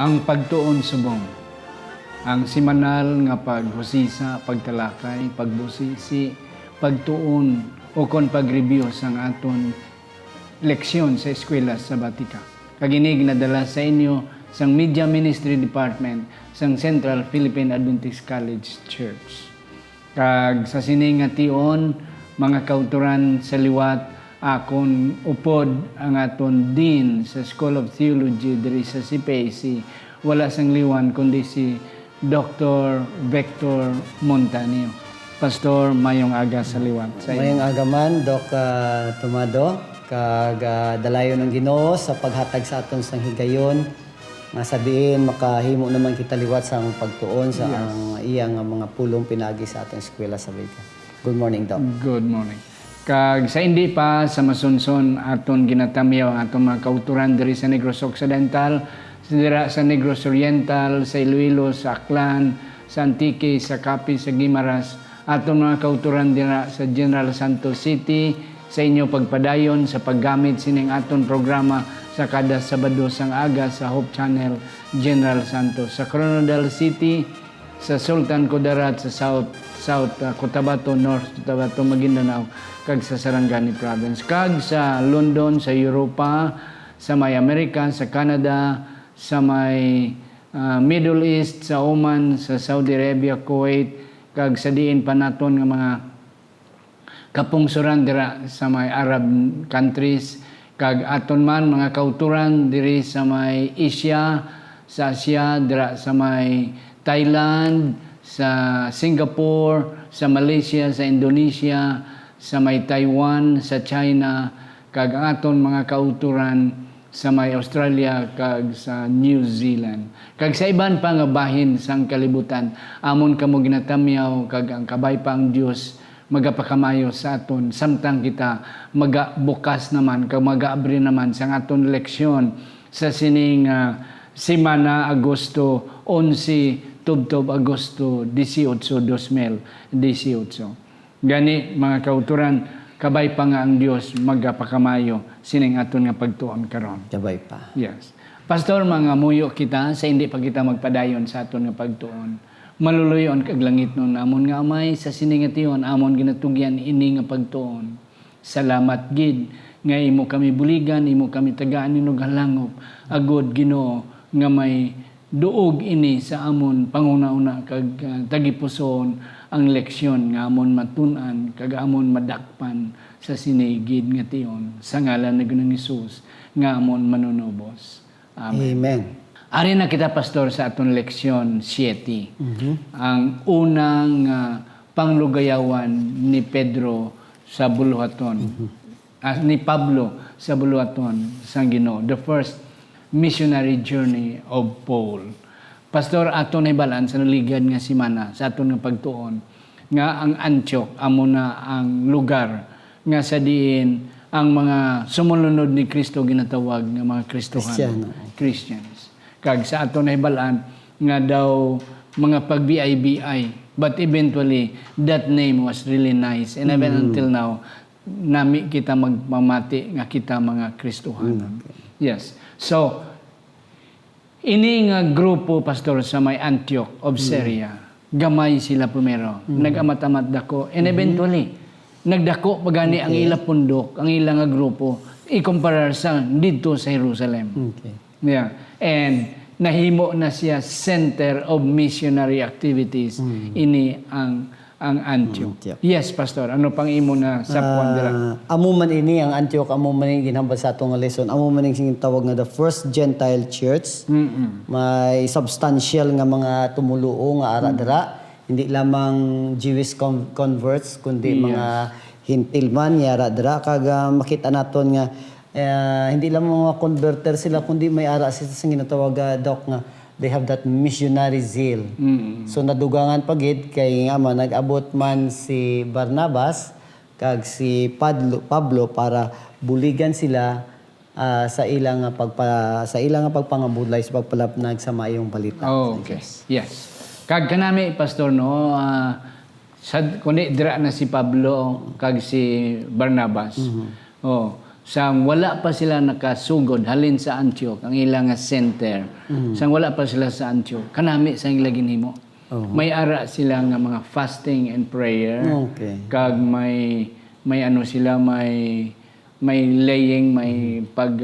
Ang pagtuon subong, ang simanal nga paghusisa, pagtalakay, pagbusisi, pagtuon o kon pag-review sang aton leksyon sa eskwela sa Batika. Kaginig nadala sa inyo sang Media Ministry Department sang Central Philippine Adventist College Church. Kag sa sining nga tion, mga kauturan sa liwat, akon upod ang aton Dean sa School of Theology diri sa CPAC, wala sang liwan kundi si Dr. Victor Montanio. Pastor, mayong aga sa liwat. Mayong aga man, Doc Tomado, kag dalayon ng Ginoo sa paghatag sa aton sang higayon, nga sabihin makahimo naman kita liwat sa pagtuon sa ang iyang mga pulong pinagi sa aton eskwela sa Batika. Good morning, Doc. Good morning. Kag sa hindi pa sa masunson aton ginatamyaw ang aton mga kauturan diri sa Negros Occidental, sa Negros Oriental, sa Iloilo, sa Aklan, sa Antique, sa Capi, sa Guimaras, aton mga kauturan dira sa General Santos City, sa inyo pagpadayon sa paggamit sining aton programa sa kada Sabado sang aga sa Hope Channel General Santos, sa Coronadal City, sa Sultan Kudarat, sa South Cotabato, North Cotabato, Maguindanao, kag sa Sarangani Province, kag sa London, sa Europa, sa may Amerika, sa Canada, sa may Middle East, sa Oman, sa Saudi Arabia, Kuwait, kag sa diin pa naton nga mga kapungsuran dira sa may Arab countries, kag aton man mga kauturan diri sa may Asia, sa Asia, dira sa may Thailand, sa Singapore, sa Malaysia, sa Indonesia, sa may Taiwan, sa China, kag ang aton mga kauturan sa may Australia, kag sa New Zealand. Kag sa iban pa nga bahin sang kalibutan, amon kamo ginatamyaw, kag ang kabay pa ang Dios magapakamayo sa aton, samtang kita magabukas naman, kag magaabri naman sang aton leksyon sa sining Semana Agosto 11, Tubtob Agosto 18, 2018. Gani mga kauturan, kabay pa nga ang Dios magapakamayo sining aton nga pagtuon karon. Kabay pa. Yes. Pastor, mga muyo kita sa hindi pa kita magpadayon sa aton nga pagtuon. Maluluyon kag langit nun amon nga amay sa sining ation amon ginatugyan ini nga pagtuon. Salamat gid nga imo kami buligan, imo kami tagaan ninog halangop. Agod Ginoo nga may duog ini sa amon panguna-una kag tagipuson ang leksyon nga amon matun-an kag amon madakpan sa sinigid nga tion sa ngalan ni Ginoong Hesus nga amon manunubos. Amen. Amen. Ari na kita, Pastor, sa aton leksyon 7. Ang unang panglugayawan ni Pedro sa buluhaton. Ni Pablo sa buluhaton sang Ginoo. The first missionary journey of Paul. Pastor, aton ay balan sa naligad nga simana sa aton nga pagtuon nga ang Antioch amo na ang lugar nga sa diin ang mga sumunod ni Kristo ginatawag nga mga Kristohano, Christians. Kag sa aton ay balan nga daw mga pag-BI, but eventually that name was really nice, and even until now nami kita magmamati nga kita mga Kristohano. Yes. So, ini nga grupo, Pastor, sa may Antioch of Syria, gamay sila primero. Nag-amat-amat dako. And eventually, nagdako pagani ang ila pundok, ang ila nga grupo, i-compare sa dito sa Jerusalem. Okay. Yeah. And nahimo na siya center of missionary activities. Ini ang Antioch. Yes, Pastor. Ano pang imo na sa dira? Amo man ini ang Antioch, amo man ini ginhambal sa atong lesson. Amo man ini tawag nga the first Gentile church. May substantial nga mga tumuluo nga ara dira. Hindi lamang Jewish converts kundi mga hintil man nga ara dira, kag makita naton nga hindi lang mga converter sila kundi may ara sila sa ginatawag Doc nga they have that missionary zeal. So nadugangan pagid kay nga man nag-abot man si Barnabas kag si Pablo para buligan sila sa ilang pagpangabudlay sa pagpalapnag sa maayong balita. Oh, okay. Yes. Kag kanami, Pastor, no, kundi dira na si Pablo kag si Barnabas. Oh, sang wala pa sila nakasugod halin sa Antioch ang ilang nga center. Sang wala pa sila sa Antioch kanami sa ilang ginhimo. May ara sila nga mga fasting and prayer. Okay. Kag may ano sila may laying, may pag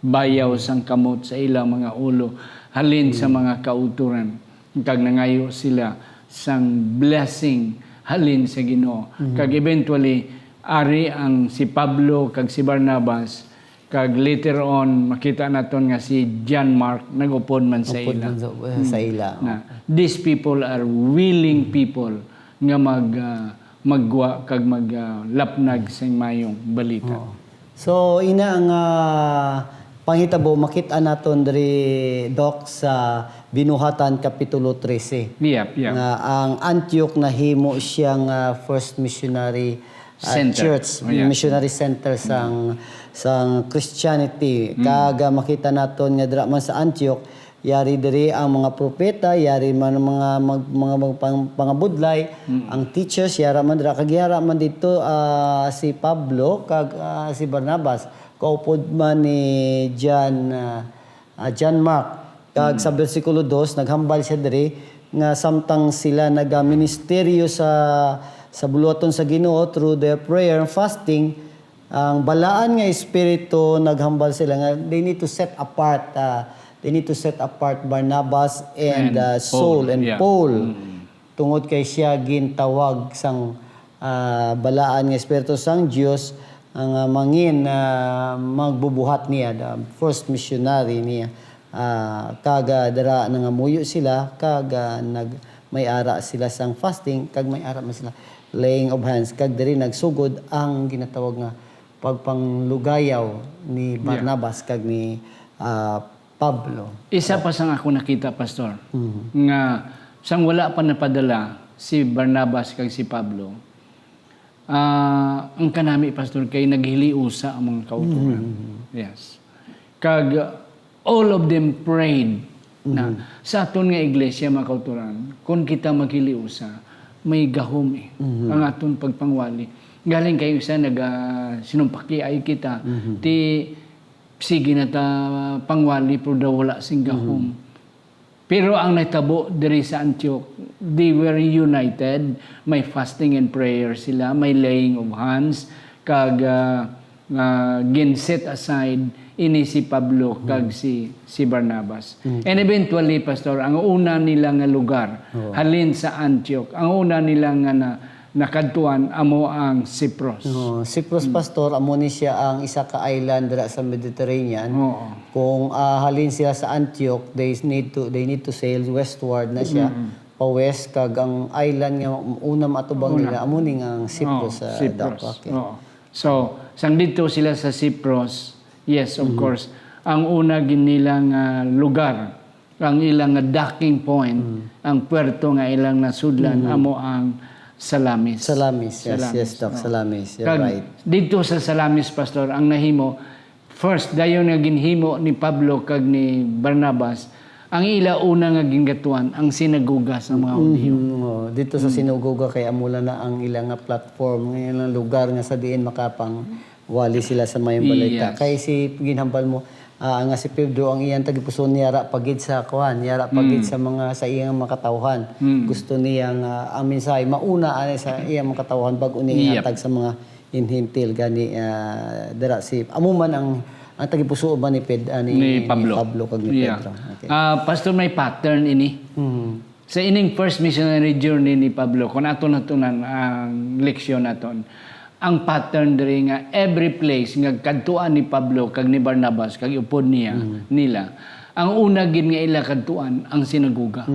bayaw sang kamot sa ilang mga ulo halin sa mga kauturan. Kag nangayo sila sang blessing halin sa Ginoo. Kag eventually ari ang si Pablo kag si Barnabas kag later on makita naton nga si John Mark nagupod man sa ila. Sa ila. Na these people are willing people nga magwa kag maglapnag sa mayong balita. So ina ang panghitabo makita naton diri Doc sa Binuhatan Kapitulo 13. Yep. Nga ang Antioch nahimo siyang first missionary Center. church, Yeah. missionary center sang Christianity. Kaga makita naton nga dira man sa Antioch yari diri ang mga propeta, yari man ang mga pangabudlay, ang teachers yara man dira kag yara man dito si Pablo kag si Barnabas kaupod man ni John Mark kag sa bersikulo 2 naghambal siya diri nga samtang sila nagaministeryo sa buluhaton sa Ginoo through their prayer and fasting ang balaan nga espiritu naghambal sila nga they need to set apart Barnabas and Saul and Paul tungod kay siya gintawag sang balaan nga espiritu sang Dios ang mangin magbubuhat niya the first missionary niya kaga dara nangamuyo sila kaga may ara sila sang fasting kag may ara man sila laying of hands kag diri nagsugod ang ginatawag nga pagpanglugayaw ni Barnabas kag ni Pablo. Isa pa sang ako nakita, Pastor, nga sang wala pa napadala si Barnabas kag si Pablo, ang kanami, Pastor, kay naghiliusa ang mga kauturan. Yes. Kag all of them prayed na sa aton nga iglesia, mga kauturan, kung kita maghiliusa, may gahom ang aton pagpangwali. Galing kayo isa sinumpaki ay kita, ti sige na ta pangwali pero daw wala sing gahom. Pero ang natabo diri sa Antioch, they were united. May fasting and prayer sila, may laying of hands, kag gin set aside ini si Pablo kag si Barnabas. And eventually, Pastor, ang una nila nga lugar, halin sa Antioch, ang una nila nga nakadtuan amo ang Cyprus. Cyprus, Pastor, amo ni siya ang isa ka island dira sa Mediterranean. Kung halin sila sa Antioch, they need to sail westward na siya pa west kag ang island nga una matubang nila amo ni ang Cyprus sa Cyprus. So, sang dito sila sa Cyprus, yes, of course, ang una ginilang lugar, ang ilang docking point, ang puerto nga ilang nasudlan amo ang Salamis. Yes, Doc, Salamis. You're Kag right. dito sa Salamis, Pastor, ang nahimo, first, dayon nga ginhimo ni Pablo kag ni Barnabas, ang ila una nga gingatuan, ang sinagoga sa mga Hudiyo. Dito sa sinagoga kay amula na ang ilang nga platform, ng ilang lugar nga sa diin makapang wali sila sa mayong balita. Yes. Kay si ginhambal mo, nga si Pedro ang iyang tagipuson niya pagid sa kuan, niya pagid sa mga sa iyang makatawhan. Gusto niya ang mensahe mauna ani sa iyang makatawhan bago niya hatag sa mga inhintil gani dira si amuman ang tagipuso ba ni Pablo kag ni Pedro. Okay. Pastor, may pattern ini. Sa ining first missionary journey ni Pablo, kung aton-atunan ang leksyon naton, ang pattern diri nga every place nga kadtuan ni Pablo kag ni Barnabas kag upod nila ang una gid nga ila kadtuan ang sinagoga.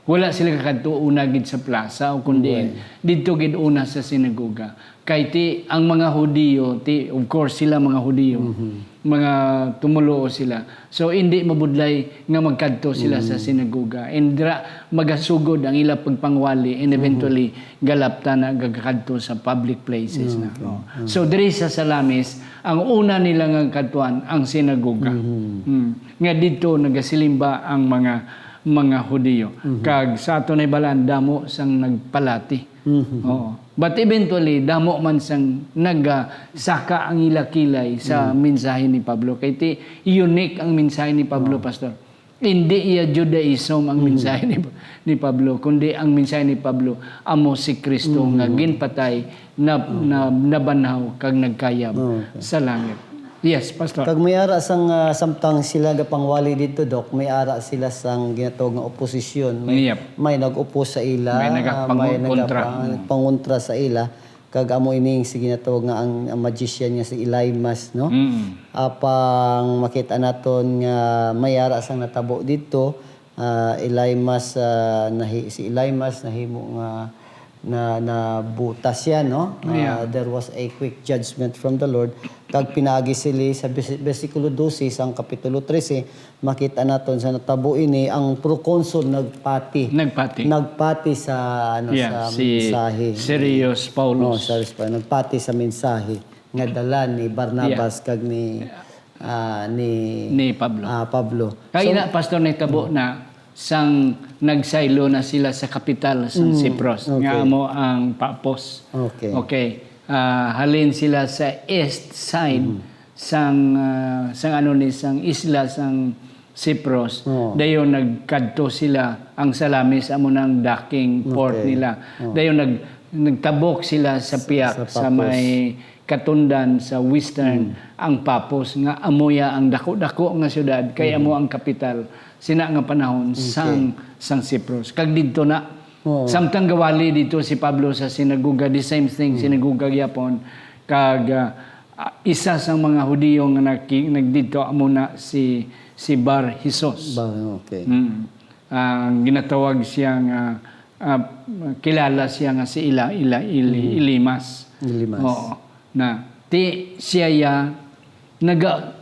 Wala sila kadto una gid sa plaza o kundi didto gid una sa sinagoga. Kay ang mga Hudiyo, of course sila mga Hudiyo, mga tumulo sila. So hindi mabudlay nga magkadto sila sa sinagoga. And dira magasugod ang ila pagpangwali and eventually galapta na gagakadto sa public places na. So diri sa Salamis, ang una nila nga kadtuan ang sinagoga. Nga dito nagasilimba ang mga mga Hudiyo. Kag sa ato na balaan damo sang nagpalati. Oo. But eventually damo man sang nagsaka ang ilakilay sa mensahe ni Pablo. Kay ti unique ang mensahe ni Pablo, pastor. Hindi iya Judaism ang mensahe ni Pablo, kundi ang mensahe ni Pablo amo si Kristo nga ginpatay na nabanhaw kag nagkayab sa langit. Yes, pastor. Kag may ara sang samtang sila gapangwali dito, Dok, may ara sila sang ginatawag nga oposisyon. May nag-upo sa ila, May nagpangontra sa ila. Kag amo ining sige ginatawag nga ang magician nga si Elymas, no? Apang makita naton nga may ara sang natabo dito, Elymas si Elymas nahimo nga na butas yan, no? There was a quick judgment from the Lord. Kag pinagi sila sa versikulo 12 sang kapitulo 13, makita naton sa natabo ini ang proconsul nagpati sa sa mensahe. Serious Paulos. Nagpati sa mensahe nga dala ni Barnabas kag ni Pablo. Pablo. Kaya na pastor nitabo na sang nagsaylo na sila sa kapital sa Cyprus. Nga mo ang Papos. Okay. Halin sila sa east side sang isla sang Cyprus. Dayon nagkadto sila ang Salamis amo nang docking port nila. Dayon nagtabok sila sa Piak sa may katundan sa western ang Papos nga amoya ang dako-dako nga syudad kay amo ang kapital sina nga panahon sang Cyprus. Kag didto na samtang gawali dito si Pablo sa sinagoga, the same thing sinagoga gyapon. Kag isa sang mga Hudiyo nga nagdito amo na si Bar Jesus. Ginatawag siya nga kilala siya nga si Elymas. Oo. Na ti siya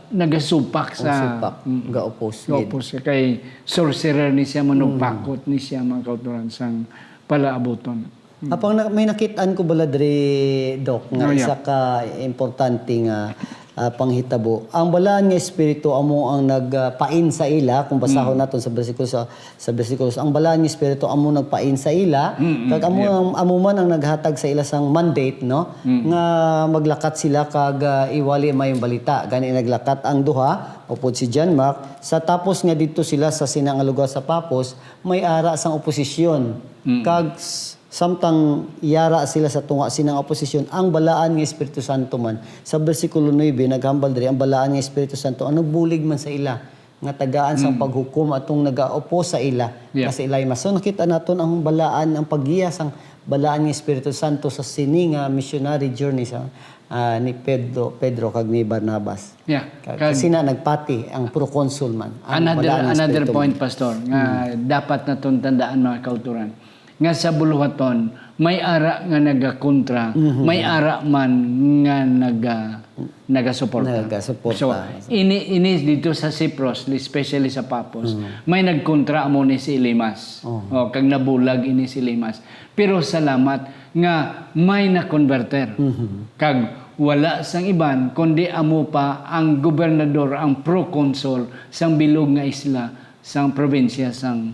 nagasupak sa gaopos kay sorcerer ni siya manugpakot ni siya mga kauturan sang palaaboton. Apang may nakitaan ko bala diri, Dok, nga isa ka importante nga panghitabo. Ang balaan nga espiritu amo ang nagpain sa ila, kung basahon naton sa bersikulo ang balaan nga espiritu amo nagpain sa ila, kag amo man ang naghatag sa ila sang mandate, no? Nga maglakat sila kag iwali mayong balita. Gani naglakat ang duha, upod si John Mark, sa tapos nga dito sila sa sinang lugar sa Papos, may ara sang oposisyon. Kag samtang yara sila sa tunga sinang oposisyon, ang balaan ng Espiritu Santo man sa bersikulo 9 naghambal diri ang balaan ng Espiritu Santo ang nagbulig man sa ila nga tagaan sang paghukom atong nagaupo sa ila kasi ilay mas. So nakita naton ang balaan, ang paggiya sang balaan ng Espiritu Santo sa sining missionary journey sa ni Pedro kag ni Barnabas. Kasi na nagpati ang proconsul man. Another point, pastor, nga dapat naton tandaan mga kauturan. Nga sa buluhaton, may ara nga nagakontra, may ara man nga nagasuporta. So, ini dito sa Cyprus, especially sa Papos, may nagkontra amo ni si Elymas. Kag nabulag ini si Elymas. Pero salamat nga may na-converter. Kag wala sang iban, kundi amo pa ang gobernador, ang proconsul sang bilog nga isla, sang probinsya, sang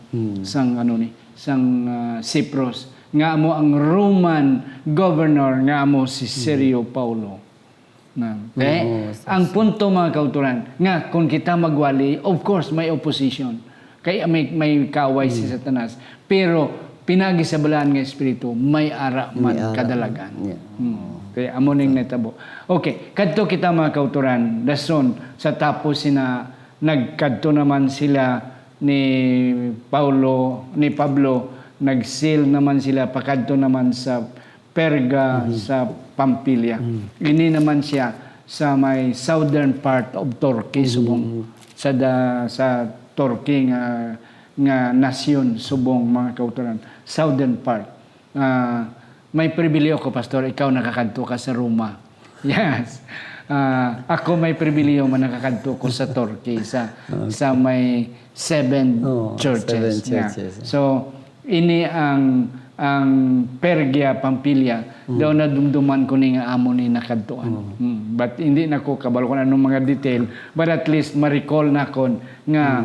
Cyprus, nga amo ang Roman governor, nga amo si Sergio Paulo. Okay? Ang punto mga kauturan, nga kung kita magwali, of course may opposition. Kaya may kaaway si Satanas. Pero pinagi sa balaan ng Espiritu, may ara man kadalagan. Kaya amo ning natabo. Okay, kadto kita mga kauturan, dason sa tapos nagkadto naman sila ni Pablo, nag-sail naman sila, pakadto naman sa Perga, sa Pamphylia. Ini naman siya sa may southern part of Turkey, subong sa Turkey nga nasyon, subong mga kauturan. Southern part. May pribilehyo ko, pastor, ikaw nakakadto ka sa Roma. Yes. Ako may pribilehyo man nakakadto ko sa Turkey, sa may 7 churches. 7 churches. So, ini ang Pergia, Pamphylia, daw na dumduman ko ni nga amo ni nakadtuan. But hindi na ko kabalo kung anong mga detail, but at least ma-recall na kon nga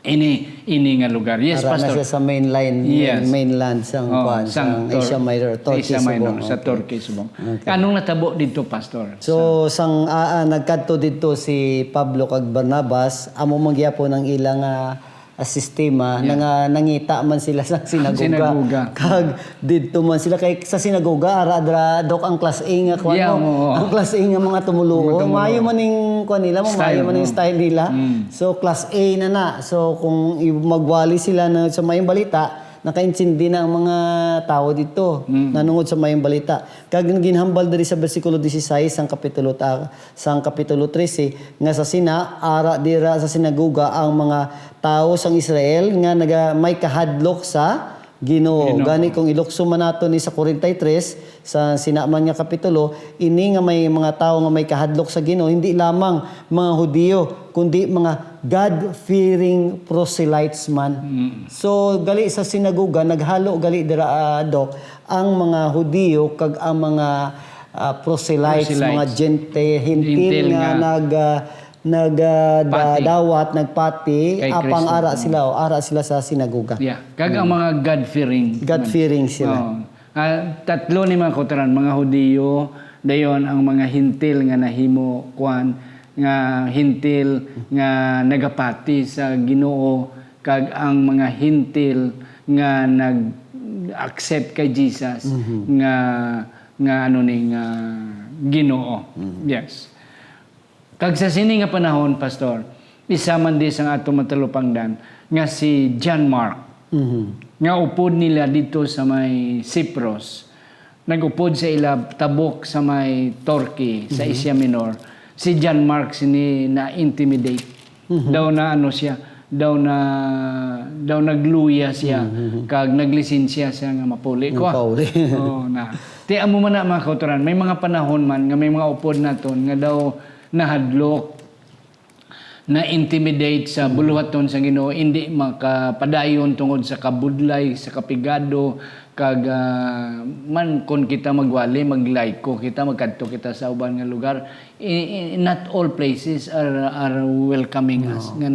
ini nga lugar. Yes, Ara na Pastor. siya sa mainland, Yes. mainland sang kuan, sang Asia Minor, Turkey Asia Minor, subong. sa Turkey subong. Anong natabo dito, Pastor? So sang nagkadto dito si Pablo kag Barnabas, amo magyapon ang ilang sistema nga nangita man sila sa sinagoga. Sinagoga. Kag didto man sila kay sa sinagoga ara dok ang class A nga kuan Yeah, mo. oo. Ang class A nga mga tumuluo. Maayo man ning kuan nila, maayo man ning style nila. So class A na. So kung magwali sila na sa mayong balita, nakaintindi na ang mga tao dito nanungod sa mayong balita. Kag ginhambal diri sa bersikulo 16 sang kapitulo 13 nga sa ara dira sa sinagoga ang mga tao sang Israel nga may kahadlok sa Ginoo. Gani kung ilukso man nato ni sa 43 sa sinaman nga kapitulo, ini nga may mga tao nga may kahadlok sa Ginoo, hindi lamang mga Hudiyo, kundi mga God-fearing proselytes man. So gali sa sinagoga naghalo gali dira Dok ang mga Hudiyo kag ang mga proselytes, mga hintil nga nagdawat, nagpati, Kay apang Kristo. ara sila sa sinagoga. Yeah. Kag ang mga God-fearing. God-fearing sila. Tatlo ni mga kauturan, mga Hudiyo, dayon ang mga hintil nga nahimo kuan nga hintil nga nagapati sa Ginoo, kag ang mga hintil nga nag-accept kay Jesus nga ano ning Ginoo. Yes. Kag sa sini nga panahon, Pastor, isa man di sang ato matalupangdan nga si John Mark. Nga upod nila dito sa may Cyprus. Nagupod sa ila tabok sa may Turkey, sa Asia Minor. Si John Mark sini na-intimidate. Daw na ano siya, daw nagluya siya, kag naglisensya siya nga mapuli ko. Pauli. Oo na. Ti amo man na mga kauturan, may mga panahon man nga may mga upod naton nga daw nahadlok, na-intimidate sa buluhaton sa Ginoo, hindi makapadayon tungod sa kabudlay, sa kapigado, kag man kon kita magwali, maglayko kita, magkadto kita sa uban nga lugar, not all places are welcoming us, nga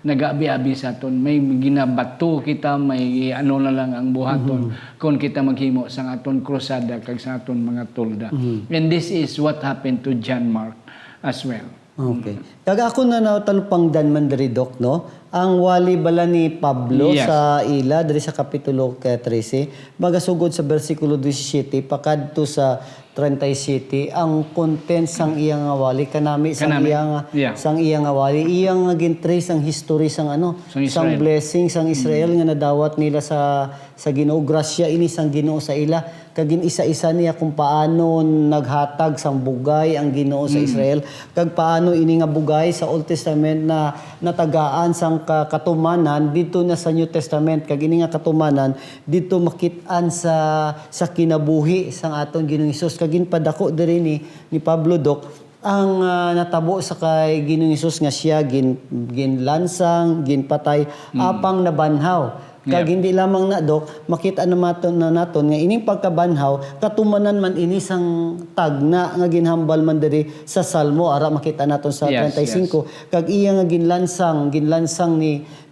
nag-abi-abi sa aton. May ginabato kita, may ano na lang ang buhaton kung kita maghimo sa aton krusada kag sa aton mga tulda. And this is what happened to John Mark as well. Okay. Kag ako na natalupangdan man diri Dok, no? Ang wali bala ni Pablo Yes. sa ila diri sa kapitulo 13, magasugod sa bersikulo 17 pakadto sa 37 ang content sang iyang wali kanami sang iyang Yeah. sang iyang wali iyang gintrace ang history sang Sang sang Israel. blessing sang Israel nga nadawat nila sa Ginoo, grasya ini sang Ginoo sa ila, kag isa-isa niya kung paano naghatag sang bugay ang Ginoo sa Israel, kag paano ini nga bugay sa Old Testament na natagaan sang katumanan dito na sa New Testament, kag ini nga katumanan dito makit-an sa kinabuhi sang aton Ginoong Hesus. Kag ginpadako diri ni Pablo Dok ang natabo sa kay Ginoong Hesus nga siya ginlansang, ginpatay, apang nabanhaw. Kag hindi lamang na Dok, makita naton nga ining pagkabanhaw katumanan man ini sang tagna nga ginhambal man diri sa Salmo, ara makita naton sa 35. Kag iya nga ginlansang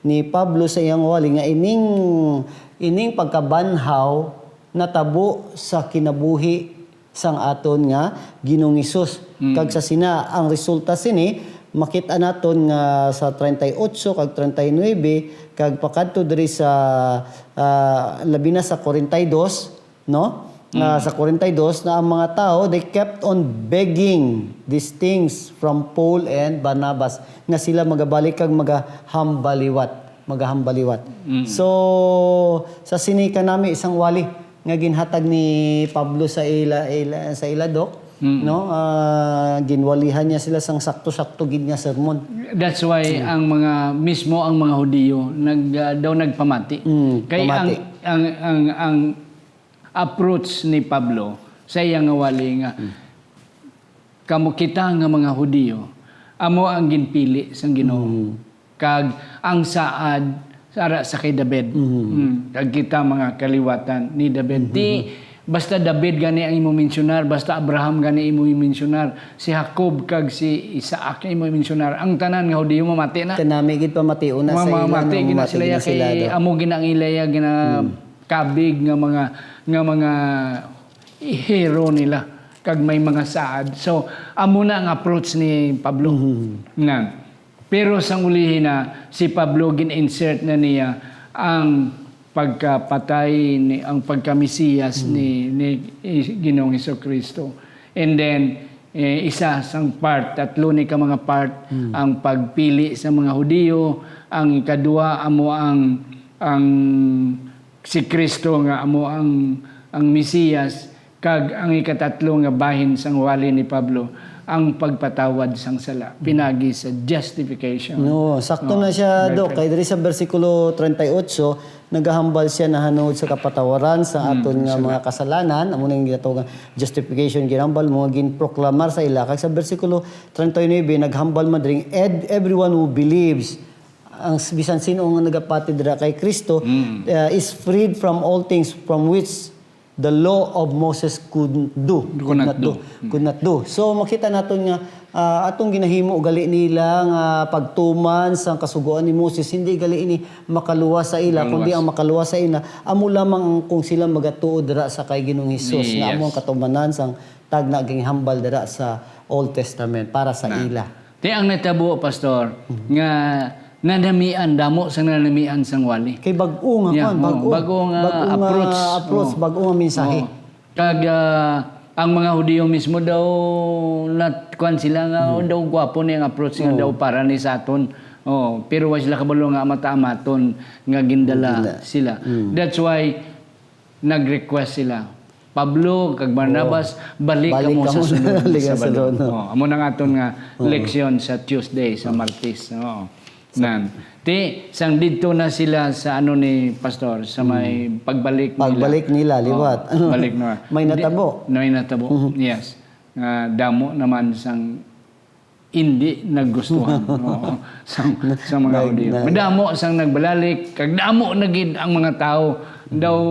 ni Pablo sa iyang wali nga ining pagkabanhaw natabo sa kinabuhi sang aton nga Ginoong Hesus. Kag sa sina ang resulta sini makita naton nga sa 38 kag 39 kag pakadto diri sa labi na sa 42, no? Sa 42 na ang mga tao they kept on begging these things from Paul and Barnabas nga sila magabalik kag magahambaliwat. So sa sinika nami isang wali nga ginhatag ni Pablo sa ila Dok, no? Ginwalihan niya sila sang sakto-sakto gid nga sermon. That's why ang mga Hudiyo daw nagpamati. Kay pamati. ang approach ni Pablo sa iyang wali nga kamo kita nga mga Hudiyo amo ang ginpili sang Ginoo. Kag ang saad sa kay David. Kag kita mga kaliwatan ni David. basta David gani ang imo mensionar, basta Abraham gani imo mensionar, si Jacob kag si Isaac imo mensionar, ang tanan nga Hudiyo mamati na. Kanami gid pamati una sa ila. Mamati gina sila ya kay amo gina ang ilaya gina kabig nga mga hero nila kag may mga saad. So amo na ang approach ni Pablo. Nga. Pero sang ulihin na si Pablo gin-insert na niya ang pagkapatay ni ang pagka-Mesiyas ni Ginoong Hesukristo. And then isa sang part, tatlo ni ka mga part ang pagpili sa mga Hudiyo, ang ikadua amo ang si Kristo nga amo ang Mesiyas, kag ang ikatatlo nga bahin sang wali ni Pablo ang pagpatawad sang sala, pinagi sa justification. No, sakto na siya Dok. Kay diri sa bersikulo 38 nagahambal siya na hanood sa kapatawaran sa aton nga mga kasalanan, amo ning ginatawag nga justification, ginambal mo ginproklamar sa ila. Kag sa bersikulo 39 naghambal man dring everyone who believes, ang bisan sino nga nagapati dira kay Kristo is freed from all things from which the law of Moses could not do. So makita naton nga atong ginahimo gali nila nga pagtuman sa kasugoan ni Moses, hindi gali ini makaluwas sa ila, kundi ang makaluwas sa ina amo lamang kung sila magatuo dira sa kay Ginoong Hesus nga amo ang katumanan sang tagna ginghambal dira sa Old Testament para sa ila. Ti ang natabo pastor nga nanamian damo sang nanamian sang wali. Kay bag-o nga bagong approach, bag-o nga mensahe. Kag ang mga Hudiyo mismo daw natkuan sila nga daw gwapo ni ang approach nga daw para ni sa aton. Pero wa sila kabalo nga mata-amaton nga gindala sila. That's why nag-request sila. Pablo kag Barnabas balik kamo sa sunod sa Sabado. Amo nang aton nga leksyon sa Tuesday sa Martes. Nan. Sang dito na sila sa ni pastor sa may pagbalik nila liwat. Balik na. May natabo. May natabo. Yes. Damo naman sang hindi nagustuhan sa mga Hudiyo. Madamo sang nagbalalik kag damo na gid ang mga tao daw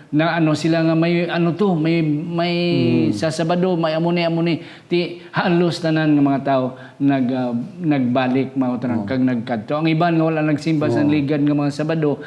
na sila nga may sa Sabado may amuni ti halos tanan nga mga tao nagbalik mao kag nagkadto. Ang iban nga wala nagsimba sa ligad nga mga Sabado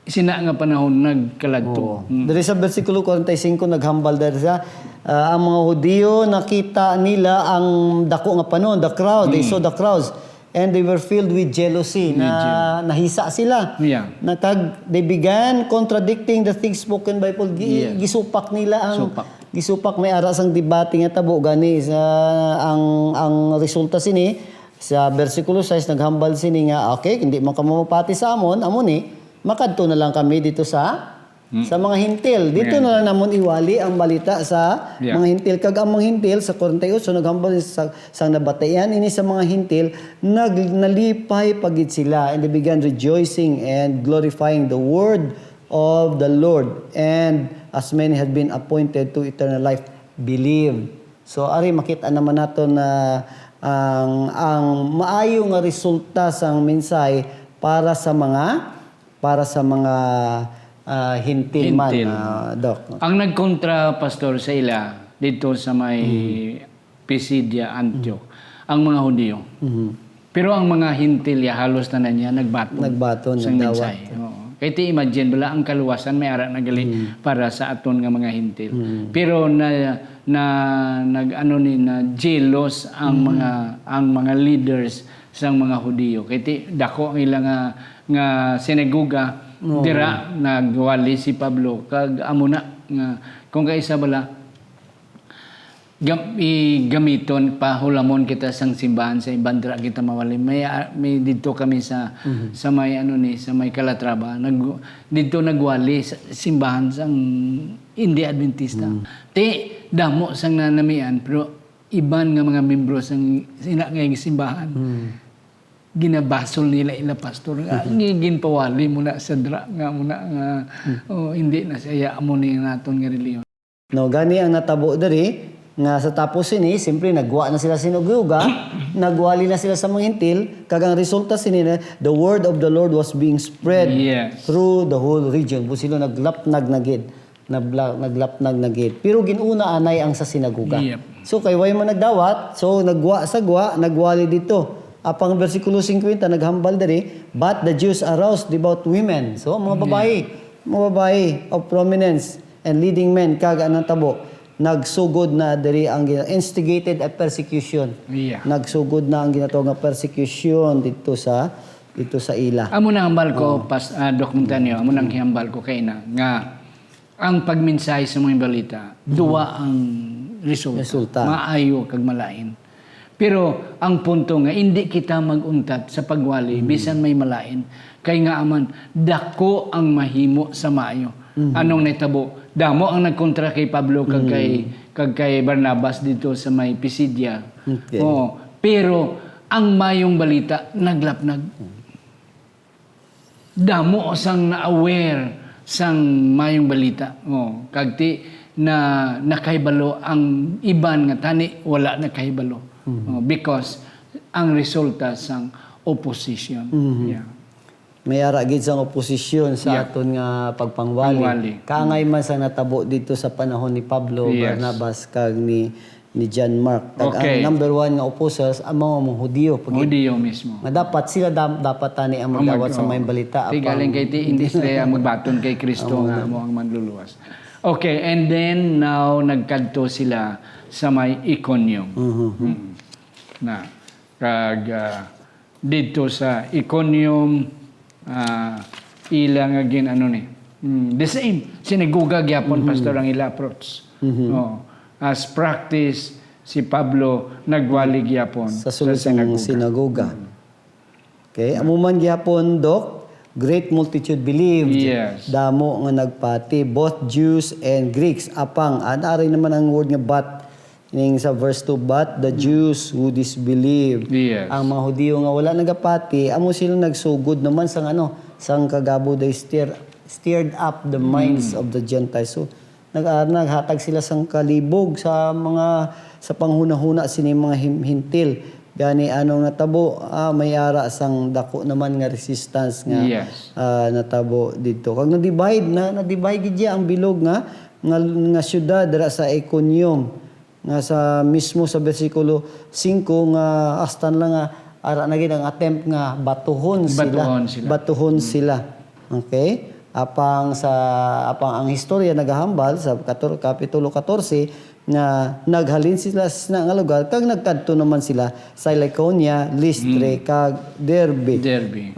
sina nga panahon nagkaladto. Diri sa bersikulo 45 naghambal diri sa ang mga Hudiyo nakita nila ang dako nga panon, the crowd, they saw the crowds. And they were filled with jealousy. Nahisa sila. They began contradicting the things spoken by Paul. Gisupak nila ang gisupak may ara sang debate nga tabo gani sa ang resulta sini sa bersikulo 6 naghambal sini nga okay hindi man kamo mapati sa amon ni makadto na lang kami dito sa mga hintil. Dito na lang namon iwali ang balita sa mga hintil. Kag ang mga hintil sa 48 naghambal sang nabatayan ini sa mga hintil nalipay pagid sila and they began rejoicing and glorifying the word of the Lord, and as many had been appointed to eternal life believed. So ari makita naman nato na ang maayo nga resulta sang mensahe para sa mga hintil man, Doc. Ang nagkontra pastor sa ila dito sa may Pisidia, Antioch, ang mga Hudiyo. Pero ang mga hintil halos na niya nagbaton sa mensahe. Kaya imagine bala ang kaluwasan may ara nagali para sa aton nga mga hintil. Pero na jealous ang mga leaders sang mga Hudiyo. Kaya dako ang ilang nga sinagoga dira nagwali si Pablo kag amo na nga kung kaisa bala gamiton pa hulamon kita sang simbahan sa ibang dira kita mawali may dito kami sa may sa may Calatrava dito nagwali sa simbahan sang hindi Adventista damo sang nanamian pero iban nga mga membro sang simbahan ginabasol nila ila pastor ginpawali muna sa dra nga muna nga hindi na siya amo ni naton nga reliyon. No gani ang natabo diri nga sa tapos sini simpre nagwa na sila sinuguga nagwali na sila sa mga hintil kag ang resulta sini the word of the Lord was being spread through the whole region. Busilo naglapnag na gid naglapnag na gate. Pero ginuna anay ang sa sinaguga. Yep. So kay way mo nagdawat, so nagwali dito. Apang versikulo 50 naghambal diri, but the Jews aroused devout women. So mga babae of prominence and leading men kag anang tabo nagsugod na diri ang instigated a persecution. Yeah. Nagsugod na ang ginatawag nga persecution dito sa ila. Amo nang hambal ko dokumentaryo, amo nang hambal ko kay na nga ang pagmensahe sa mga balita, duwa ang resulta. Maayo kag malain. Pero ang punto nga hindi kita maguntat sa pagwali bisan may malain kay nga aman dako ang mahimo sa maayo. Anong naitabo? Damo ang nagkontra kay Pablo kag kay Barnabas dito sa may Pisidia. Okay. Oo. Pero ang mayong balita naglapnag. Damo sang na-aware sang mayong balita. Oh, kagti na nakahibalo ang iban nga tani wala nakahibalo. Oh, because ang resulta sang opposition. Yeah. May ara gid sang oposisyon sa aton nga pagpangwali. Pangwali. Kaangay man sa natabo dito sa panahon ni Pablo, Yes. Barnabas kag ni John Mark. Kag Okay. ang number one nga opposers ang mga Hudiyo. Hudiyo mismo. Nga dapat sila dapat tani ang magdawat sa may balita. Ti galing kay ti hindi sila magbaton kay Kristo nga mo ang manluluwas. Okay, and then now nagkadto sila sa may Iconium. Na kag dito sa Iconium ilang agin ano ni. The same siniguga gyapon pastor ang ila approach. Oh, as practice si Pablo nagwali gyapon sa sulusong sinagoga. Okay, amuman gyapon dok, great multitude believed. Yes. Damo nga nagpati, both Jews and Greeks. Apang, ari naman ang word nga but, ining sa verse 2, but the Jews who disbelieved. Yes. Ang mga Hudiyo nga wala nagapati, amo sila nagsugod naman sang kagabo they stirred up the minds of the Gentiles. So, naghatag sila sang kalibog sa panghuna-huna sini mga hintil. Gani anong natabo, may ara sang dako naman nga resistance nga Yes. natabo dito. Kag na-divide gid ang bilog nga syudad dira sa Iconium nga sa mismo sa bersikulo 5 nga astan lang nga ara na gid ang attempt nga batuhon sila. Okay? Apang ang historya nagahambal sa kapitulo 14 nga naghalin sila sa nga lugar kag nagkadto naman sila sa Lycaonia, Listre kag Derbe.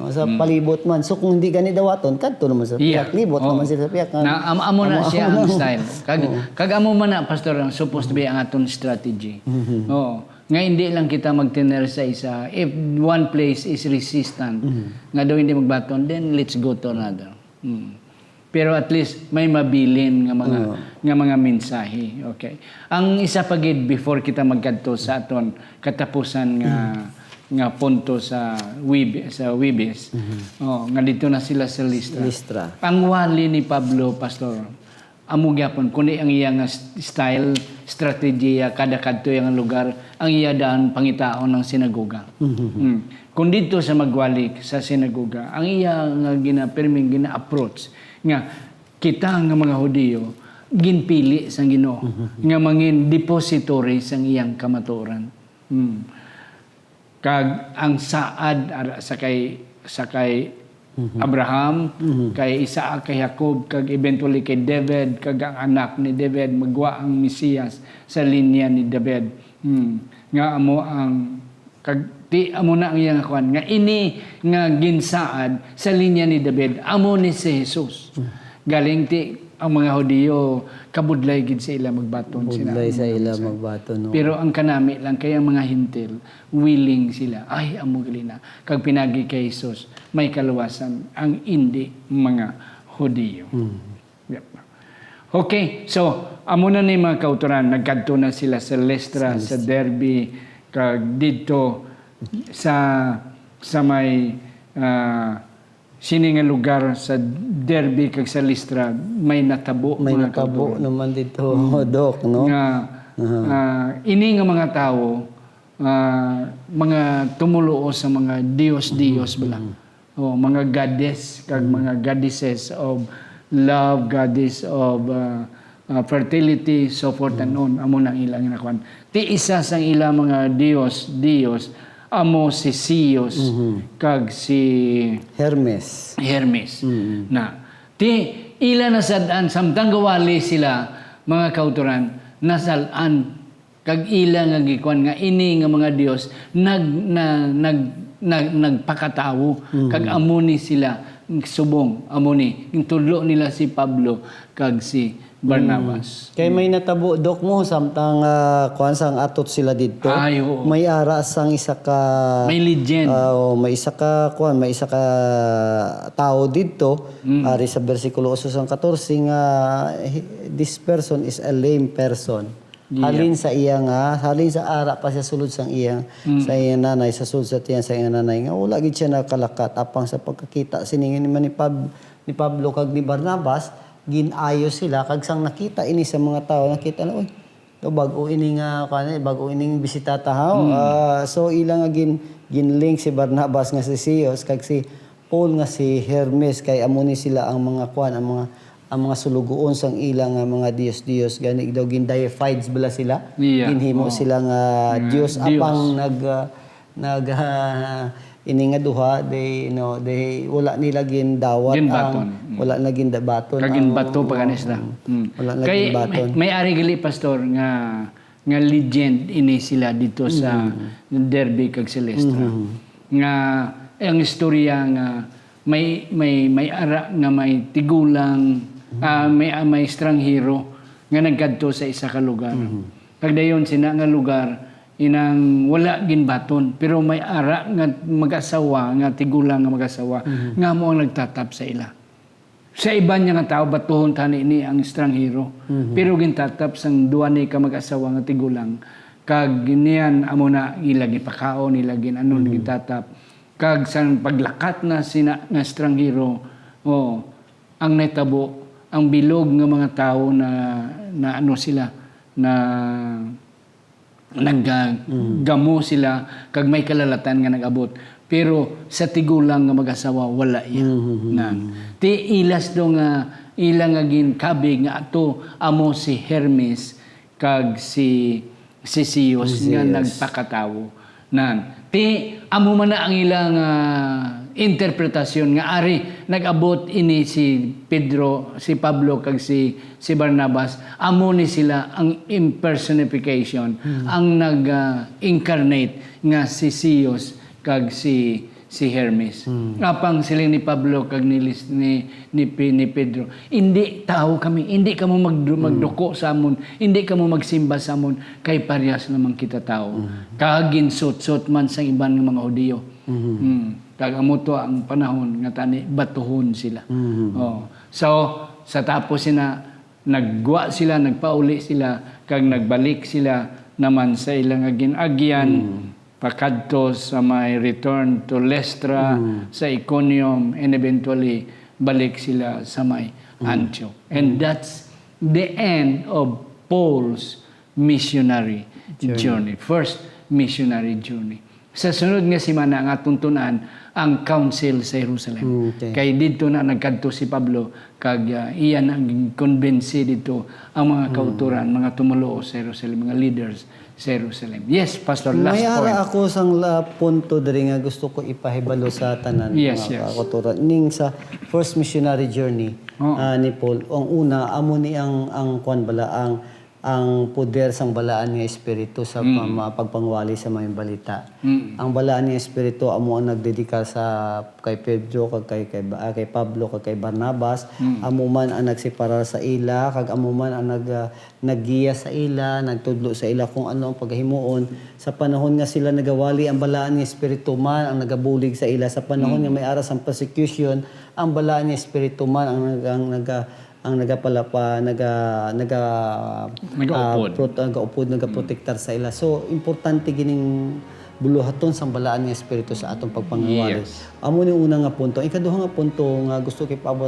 Sa palibot man. So kung hindi gani dawaton kadto naman sa piyak, libot naman sila sa piyak. Na amo na siya ang style. Kag amo man na pastor ang supposed to be ang aton strategy. Oo. Nga hindi lang kita magtiner sa isa. If one place is resistant, nga daw hindi magbaton, then let's go to another. Pero at least may mabilin nga mga mensahe. Okay. Ang isa pa gid before kita magkadto sa aton katapusan nga punto sa Wibes. Oh, nga dito na sila sa Listra. Ang wali ni Pablo pastor amo gyapon kuni ang iya nga style, strategiya kada kadto yang lugar ang iya daan pangitaon ng sinagoga. Kung dito sa magwali sa sinagoga, ang iya nga gina-approach nga kita nga mga Hudiyo ginpili sang Ginoo nga mangin depository sang iyang kamatuoran. Kag ang saad sa kay Abraham, kay Isaac, kay Jacob, kag eventually kay David, kag ang anak ni David magwa ang Mesiyas sa linya ni David. Nga amo ang kag ti amo na ang iyang kwan nga ini nga ginsaad sa linya ni David amo ni si Jesus. Galing ti ang mga Hudiyo kabudlay gid sa ila magbaton sila. Budlay sa ila magbaton. No? Pero ang kanami lang kay ang mga hintil willing sila ay amo gali na kag pinagi kay Jesus may kaluwasan ang hindi mga Hudiyo. Yep. Okay, so amo na ni mga kauturan nagkadto na sila sa Listra, sa Derbe kag dito sa may sini nga lugar sa Derbe kag sa Listra may natabo naman dito dok no nga ini nga mga tao mga tumuluo sa mga Diyos bala o mga goddess kag mga goddesses of love, goddess of fertility, so forth and on. Amo nang ilang inakuan. Ti isa sang ilang mga Dios, amo si Zeus, kag si Hermes. Hermes. Na, ti ila nasadaan, samtang gawali sila, mga kauturan, nasalaan, kag ila nga gikuan nga ini nga mga Dios nagpakatawo kag amuni sila subong amuni yung tudlo nila si Pablo kag si Barnabas. Kay may natabo dok mo samtang kuan sang atot sila didto. Ay, oo. May ara sang isa ka May legend. may isa ka tao didto ari sa bersikulo 14 nga this person is a lame person. Halin sa ara pa siya sulod sang iyang sa iyang nanay sa sulod sa tiyan sa iyang nanay nga wala gid siya nakalakat apang sa pagkakita siningin ni Pablo kag ni Barnabas ginayo sila kag sang nakita ini sa mga tao nakita na oy bago ini nga bago ining bisita tahaw so ilang nga ginlink si Barnabas nga si Zeus kag si Paul nga si Hermes kay amuni sila ang mga ang mga sulugoon sang ilang mga Dios gani daw gin-deified bala sila ginhimo sila nga Dios apang ini nga duha they wala nila gindawat wala na gindabaton kagin bato paganis na wala na kay ginbaton may ari gali pastor nga legend ini sila dito sa Derbe kag Celestra nga ang istorya nga may ara nga may tigulang may estranghero nga nagkadto sa isa ka lugar. Kagdayon sina nga lugar inang wala ginbaton pero may ara nga mag-asawa nga tigulang nga mag-asawa nga mo ang nagtatap sa ila. Sa iban niya nga tao batuhon tani ini ang estranghero pero gintatap sang duwa ni ka mag-asawa nga tigulang kag niyan amo na ilagi pakaon ilagi ano gintatap kag sang paglakat na sina nga estranghero ang naitabo ang bilog nga mga tao na ano sila na naggamo sila kag may kalalatan nga nagabot pero sa tigulang nga mag-asawa wala yan ti ilas do nga ilang nga ginkabig nga ato amo si Hermes kag si Zeus nga nagpakatawo nan ti amo man na ang ilang interpretasyon nga ari nag-abot ini si Pablo kag si Barnabas amo ni sila ang impersonification ang nag-incarnate nga si Zeus kag si Hermes apang sila ni Pablo kag ni Pedro hindi tao kami hindi kamo magduko sa amon hindi kamo magsimba sa amon kay parehas namang kita tao kag ginsot man sa iban nga mga Hudiyo kag amo to ang panahon nga tani batuhon sila. So sa tapos nagwa sila, nagpauli sila kag nagbalik sila naman sa ilang ginagyan pakadto sa may return to Lystra sa Iconium and eventually balik sila sa may Antioch. And that's the end of Paul's missionary journey. First missionary journey. Sa sunod nga simana nga tuntunan ang council sa Jerusalem. Kay dito na nagkadto si Pablo kag iyan ang convince dito ang mga kauturan, mga tumulo sa Jerusalem, mga leaders sa Jerusalem. Yes, Pastor, last may point. ara ako sang punto diri nga gusto ko ipahibalo sa tanan mga kauturan. Ning sa first missionary journey ni Paul, ang una amo ni ang kwan bala ang poder sang balaan nga espiritu sa pagpangwali sa mga balita. Ang balaan nga espiritu amo ang nagdedikar sa kay Pedro kay Pablo kay Barnabas, amo man ang nagseparar sa ila kag amo man ang naggiya sa ila, nagtudlo sa ila kung ano ang paghimuon sa panahon nga sila nagawali ang balaan nga espiritu man ang nagabulig sa ila sa panahon nga may aras ang persecution ang balaan nga espiritu man ang nagaprotektar sa ila. So importante gining buluhaton sang balaan nga espiritu sa atong pagpangawali. Amo ni una nga punto. Ikaduha nga punto nga gusto kay paabot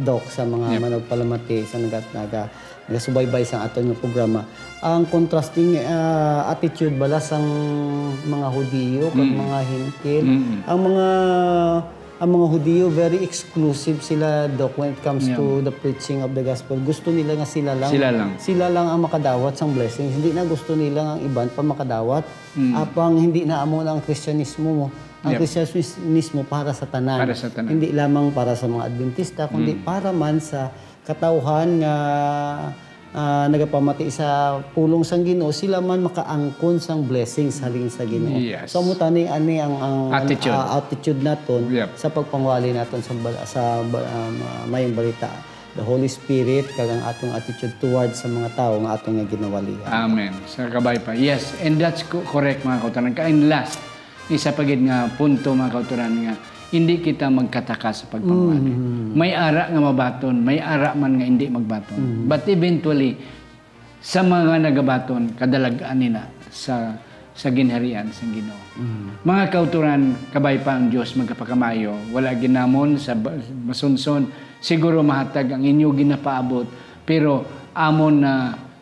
Doc sa mga managpalamati sa nagasubaybay sa aton nga programa. Ang contrasting attitude bala sang mga Hudiyo kag mga Hentil. Ang mga ang mga Hudiyo very exclusive sila Doc when it comes to the preaching of the gospel. Gusto nila nga sila lang. Sila lang ang makadawat sang blessings. Hindi na gusto nila ang iban pa makadawat. Apang hindi na amo ang Kristyanismo mo. Ang Kristyanismo para sa tanan. Para sa tanan. Hindi lamang para sa mga Adventista, kundi para man sa katauhan nga nagapamati sa pulong sang Ginoo, sila man makaangkon sang blessings halin sa Ginoo. Yes. So mutani ani ang attitude naton sa pagpangwali naton sa mayong balita. The Holy Spirit kag ang atong attitude towards sa mga tao nga atong nga ginawalihan. Amen. Sa kabay pa. Yes, and that's correct mga kauturan. And last, isa pagid nga punto mga kauturan nga hindi kita magkataka sa pagpangwali. May ara nga mabaton, may ara man nga hindi magbaton. But eventually, sa mga nagabaton, kadalagaan nila sa ginharian sa Ginoo. Mga kauturan, kabay pa ang Diyos magkapakamayo. Wala ginamon sa masunson. Siguro mahatag ang inyo ginapaabot. Pero amon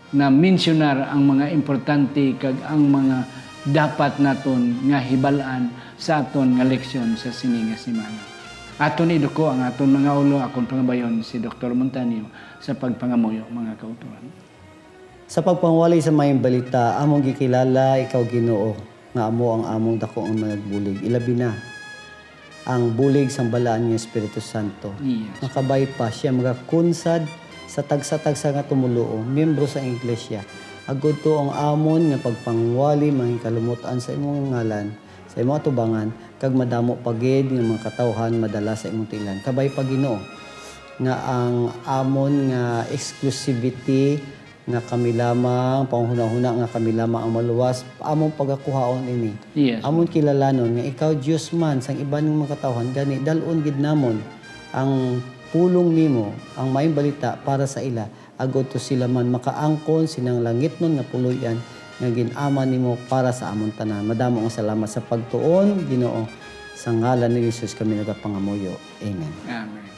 na mensyonar ang mga importante kag ang mga dapat naton nga hibalaan sa aton nga leksyon sa sini nga semana. Aton iduko ang aton mga ulo, akong pangabayon si Dr. Montanio sa pagpangamuyo mga kauturan. Sa pagpangwali sa mayong balita, among gikilala ikaw Ginoo nga amo ang among dako ang managbulig. Ilabi na ang bulig sang balaan nga Espiritu Santo. Yes. Makabay pa siya magakunsad sa tagsa-tagsa nga tumuluo, miyembro sa iglesia. Agud to ang amon nga pagpangwali manghikalumutan sa imong ngalan, sa imong atubangan, kag madamo pagid nga mga katawhan madala sa imong tilan. Kabay pa Ginoo nga ang amon nga exclusivity nga kami lamang, panghuna-huna nga kami lamang ang maluwas, among pagakuhaon ini. Yes. Amon kilalanon nga ikaw Dios man sang iban ng mga katawhan gani dalon gid namon ang pulong nimo, ang maayong balita para sa ila. Agod to sila man makaangkon sinang langit nun nga puloy-an nga ginama nimo para sa amon tanan. Madamo ang salamat sa pagtuon Ginoo, sa ngalan ni Jesus kami nagapangamuyo. Amen. Amen.